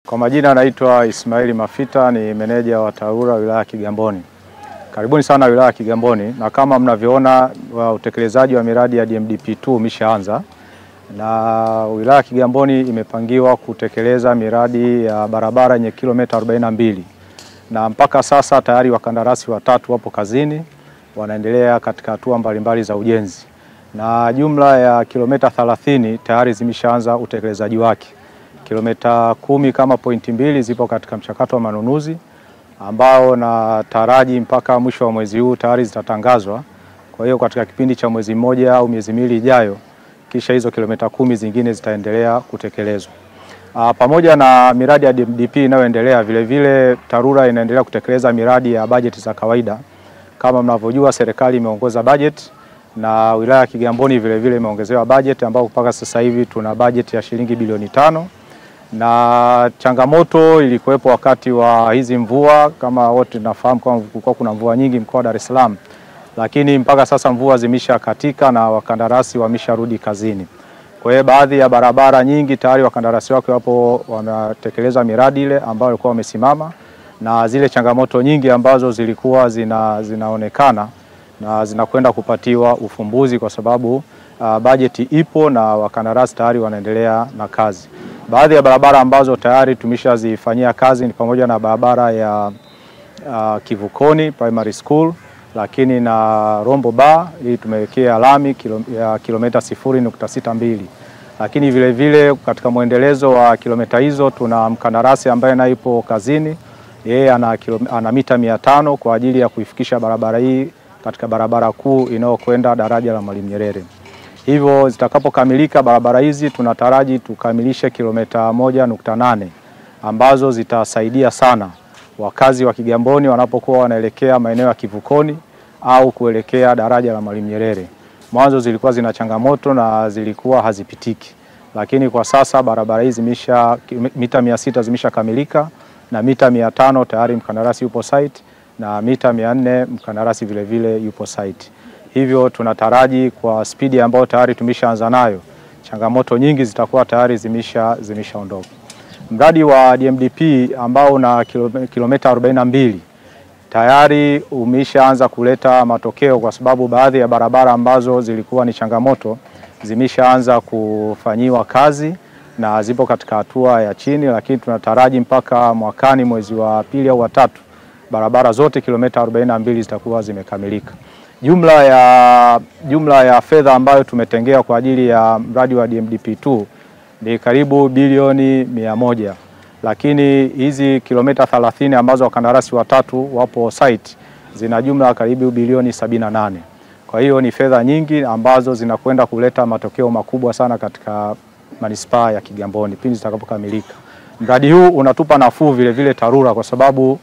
Kwa majina naitwa Ismaili Mafita, ni meneja wa TARURA wilaya ya Kigamboni. Karibuni sana wilaya ya Kigamboni, na kama mnavyoona utekelezaji wa miradi ya DMDP2 umeshaanza, na wilaya ya Kigamboni imepangiwa kutekeleza miradi ya barabara yenye kilomita 42, na mpaka sasa tayari wakandarasi watatu wapo kazini, wanaendelea katika hatua mbalimbali za ujenzi, na jumla ya kilomita 30 tayari zimeshaanza utekelezaji wake. Kilomita 10 kama pointi 2 zipo katika mchakato wa manunuzi ambao na taraji mpaka mwisho wa mwezi huu tayari zitatangazwa. Kwa hiyo katika kipindi cha mwezi mmoja au miezi miwili ijayo, kisha hizo kilomita 10 zingine zitaendelea kutekelezwa. Pamoja na miradi ya DMDP inayoendelea, vile vile TARURA inaendelea kutekeleza miradi ya bajeti za kawaida. Kama mnavyojua, serikali imeongoza bajeti na wilaya ya Kigamboni vile vile imeongezewa bajeti, ambao mpaka sasa hivi tuna bajeti ya shilingi bilioni 5. Na changamoto ilikuwepo wakati wa hizi mvua, kama wote tunafahamu kwamba kulikuwa kuna mvua nyingi mkoa wa Dar es Salaam, lakini mpaka sasa mvua zimesha katika na wakandarasi wamesharudi kazini. Kwa hiyo baadhi ya barabara nyingi tayari wakandarasi wake wapo wanatekeleza miradi ile ambayo walikuwa wamesimama, na zile changamoto nyingi ambazo zilikuwa zinaonekana na zinakwenda kupatiwa ufumbuzi, kwa sababu bajeti ipo na wakandarasi tayari wanaendelea na kazi. Baadhi ya barabara ambazo tayari tumeshazifanyia kazi ni pamoja na barabara ya Kivukoni Primary School, lakini na Rombo Bar, hii tumewekea lami ya kilomita 0.62. Lakini vile vile katika mwendelezo wa kilomita hizo tuna mkandarasi ambaye naye ipo kazini, yeye ana mita 500 kwa ajili ya kuifikisha barabara hii katika barabara kuu inayokwenda daraja la Mwalimu Nyerere. Hivyo zitakapokamilika barabara hizi tunataraji tukamilishe kilomita 1.8 ambazo zitasaidia sana wakazi wa Kigamboni wanapokuwa wanaelekea maeneo ya Kivukoni au kuelekea daraja la Mwalimu Nyerere. Mwanzo zilikuwa zina changamoto na zilikuwa hazipitiki, lakini kwa sasa barabara hizi mita 600 zimeshakamilika na mita 500 tayari mkandarasi yupo site, na mita 400 mkandarasi vile vile yupo site. Hivyo tunataraji kwa spidi ambayo tayari tumeshaanza nayo, changamoto nyingi zitakuwa tayari zimeshaondoka. Mradi wa DMDP ambao na kilomita 42 tayari umeshaanza kuleta matokeo, kwa sababu baadhi ya barabara ambazo zilikuwa ni changamoto zimeshaanza kufanyiwa kazi na zipo katika hatua ya chini, lakini tunataraji mpaka mwakani mwezi wa 2 au wa 3 barabara zote kilomita 42 zitakuwa zimekamilika. Jumla ya fedha ambayo tumetengea kwa ajili ya mradi wa DMDP2 ni karibu bilioni 100, lakini hizi kilomita 30 ambazo wakandarasi watatu wapo site zina jumla karibu bilioni 78. Kwa hiyo ni fedha nyingi ambazo zinakwenda kuleta matokeo makubwa sana katika manispaa ya Kigamboni pindi zitakapokamilika. Mradi huu unatupa nafuu vile vile TARURA, kwa sababu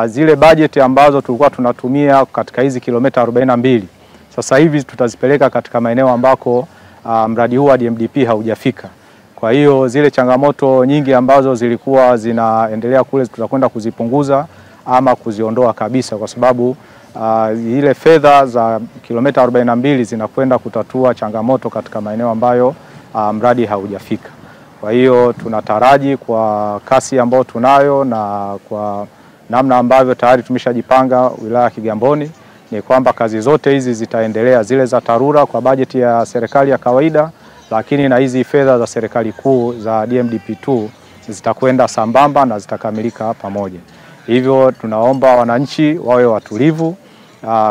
zile bajeti ambazo tulikuwa tunatumia katika hizi kilomita 42 sasa hivi tutazipeleka katika maeneo ambako mradi huu wa DMDP haujafika. Kwa hiyo zile changamoto nyingi ambazo zilikuwa zinaendelea kule tutakwenda kuzipunguza ama kuziondoa kabisa, kwa sababu ile fedha za kilomita 42 zinakwenda kutatua changamoto katika maeneo ambayo mradi haujafika. Kwa hiyo tunataraji kwa kasi ambayo tunayo na kwa namna ambavyo tayari tumeshajipanga wilaya ya Kigamboni ni kwamba kazi zote hizi zitaendelea, zile za TARURA kwa bajeti ya serikali ya kawaida, lakini na hizi fedha za serikali kuu za DMDP2 zitakwenda sambamba na zitakamilika pamoja. Hivyo tunaomba wananchi wawe watulivu,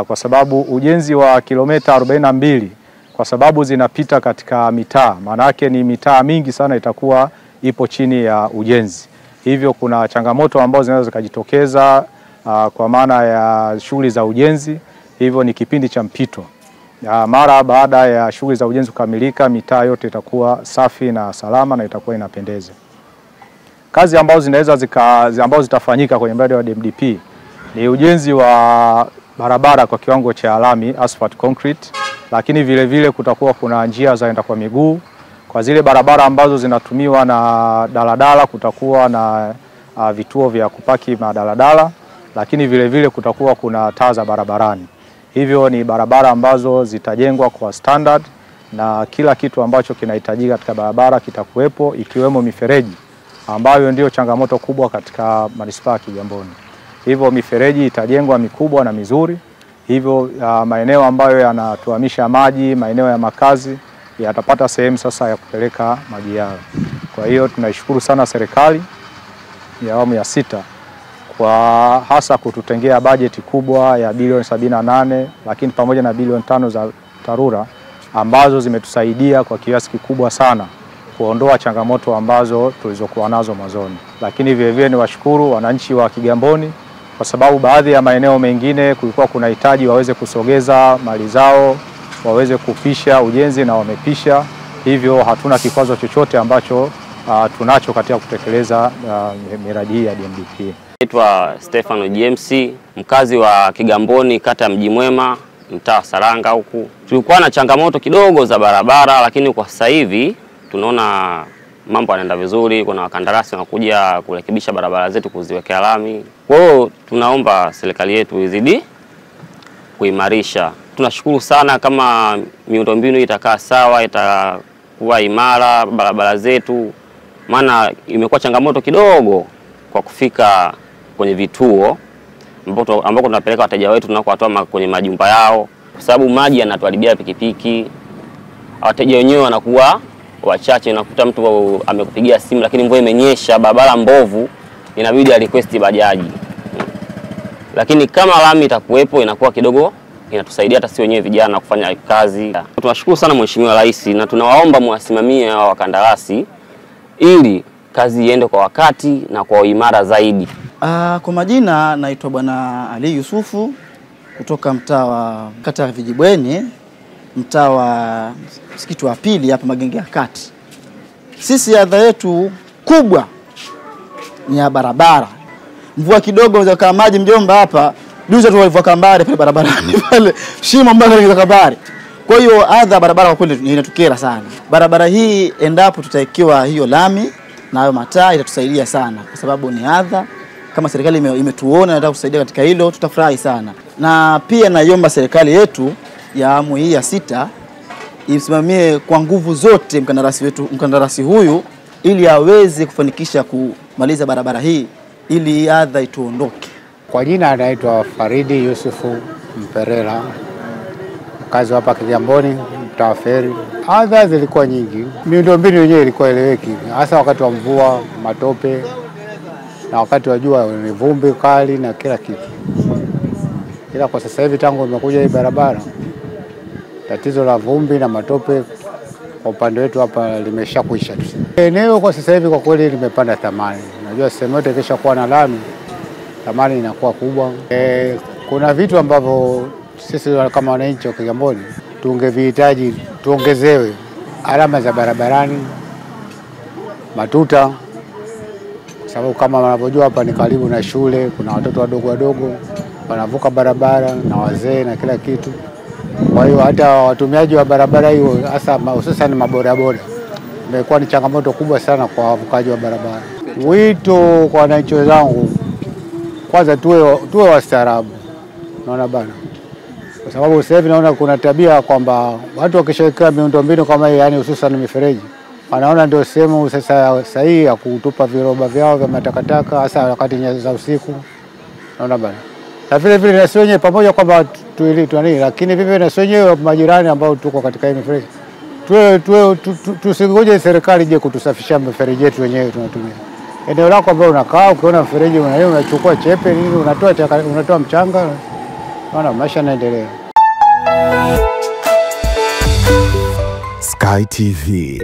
kwa sababu ujenzi wa kilomita 42 kwa sababu zinapita katika mitaa, maana yake ni mitaa mingi sana itakuwa ipo chini ya ujenzi. Hivyo kuna changamoto ambazo zinaweza zikajitokeza kwa maana ya shughuli za ujenzi. Hivyo ni kipindi cha mpito. Mara baada ya shughuli za ujenzi kukamilika, mitaa yote itakuwa safi na salama na itakuwa inapendeza. Kazi ambazo ambazo zitafanyika kwenye mradi wa DMDP ni ujenzi wa barabara kwa kiwango cha lami, asphalt concrete, lakini vile vile kutakuwa kuna njia za enda kwa miguu. Kwa zile barabara ambazo zinatumiwa na daladala kutakuwa na vituo vya kupaki madaladala, lakini vile vile kutakuwa kuna taa za barabarani. Hivyo ni barabara ambazo zitajengwa kwa standard na kila kitu ambacho kinahitajika katika barabara kitakuwepo, ikiwemo mifereji ambayo ndio changamoto kubwa katika manispaa ya Kigamboni. Hivyo mifereji itajengwa mikubwa na mizuri. Hivyo maeneo ambayo yanatuhamisha maji, maeneo ya makazi yatapata sehemu sasa ya kupeleka maji yao. Kwa hiyo tunaishukuru sana serikali ya awamu ya 6 kwa hasa kututengea bajeti kubwa ya bilioni 78, lakini pamoja na bilioni 5 za TARURA ambazo zimetusaidia kwa kiasi kikubwa sana kuondoa changamoto ambazo tulizokuwa nazo mwanzoni. Lakini vile vile niwashukuru wananchi wa Kigamboni kwa sababu baadhi ya maeneo mengine kulikuwa kuna hitaji waweze kusogeza mali zao, waweze kupisha ujenzi na wamepisha. Hivyo hatuna kikwazo chochote ambacho tunacho katika kutekeleza miradi hii ya DMDP. Naitwa Stefano James, mkazi wa Kigamboni, kata ya Mji Mwema, mtaa Saranga huku. Tulikuwa na changamoto kidogo za barabara, lakini kwa sasa hivi tunaona mambo yanaenda vizuri. Kuna wakandarasi wanakuja kurekebisha barabara zetu, kuziwekea lami. Kwa hiyo tunaomba serikali yetu izidi kuimarisha. Tunashukuru sana kama miundombinu itakaa sawa, itakuwa imara barabara zetu, maana imekuwa changamoto kidogo kwa kufika kwenye vituo ambako tunapeleka wateja wetu tunakowatoa kwenye majumba yao, kwa sababu maji yanatuharibia pikipiki. Wateja wenyewe wanakuwa wachache, unakuta mtu amekupigia simu lakini mvua imenyesha, barabara mbovu, inabidi request bajaji. Lakini kama lami itakuwepo inakuwa kidogo inatusaidia hata sisi wenyewe vijana kufanya kazi. Tunashukuru sana Mheshimiwa Rais na tunawaomba muwasimamie hao wakandarasi ili kazi iende kwa wakati na kwa uimara zaidi. Kwa majina naitwa Bwana Ali Yusufu kutoka mtaa wa kata ya Vijibweni, mtaa wa msikiti wa pili hapa Magenge ya Kati. Sisi adha yetu kubwa ni ya barabara. Mvua kidogo za kama maji Mjomba hapa, duza tu walivua kambare pale barabarani pale, shimo mbele ya kambare. Kwa hiyo adha barabara kwa kweli inatukera sana. Barabara hii endapo tutaikiwa hiyo lami na hayo mataa itatusaidia sana, kwa sababu ni adha. Kama serikali imetuona na nataka kusaidia katika hilo, tutafurahi sana. Na pia naiomba serikali yetu ya awamu hii ya 6 isimamie kwa nguvu zote mkandarasi huyu ili aweze kufanikisha kumaliza barabara hii ili adha ituondoke. Kwa jina anaitwa Faridi Yusufu Mperela, mkazi hapa Kigamboni, mtaa Feri. Adha zilikuwa nyingi. Miundombinu yenyewe ilikuwa eleweki, hasa wakati wa mvua, matope, na wakati wa jua ni vumbi kali na kila kitu. Ila kwa sasa hivi tangu imekuja hii barabara, tatizo la vumbi na matope kwa upande wetu hapa limeshakwisha. Eneo kwa sasa hivi kwa kweli limepanda thamani. Unajua sehemu yote kisha kuwa na lami, thamani inakuwa kubwa. Kuna vitu ambavyo sisi kama wananchi wa Kigamboni tungevihitaji tuongezewe: alama za barabarani, matuta, sababu kama wanavyojua hapa ni karibu na shule, kuna watoto wadogo wanavuka barabara na wazee na kila kitu. Kwa hiyo hata watumiaji wa barabara hiyo, hasa hususan mabodaboda, imekuwa ni changamoto kubwa sana kwa wavukaji wa barabara. Wito kwa wananchi wenzangu, kwanza tuwe wastaarabu, naona bana, kwa sababu sasa hivi naona kuna tabia kwamba watu wakishaweka miundombinu kama hii, yani hususan mifereji, wanaona ndio sehemu sasa sahihi ya kutupa viroba vyao vya matakataka, hasa wakati za usiku, naona bana. Na vile vile na wenyewe pamoja kwamba tuili, lakini vile na wenyewe majirani ambao tuko katika hii mifereji, tusingoje serikali je kutusafishia mifereji yetu wenyewe tunatumia. Eneo lako ambao unakaa, ukiona mfereji unachukua chepe nini, unatoa mchanga, naona maisha yanaendelea. Sky TV.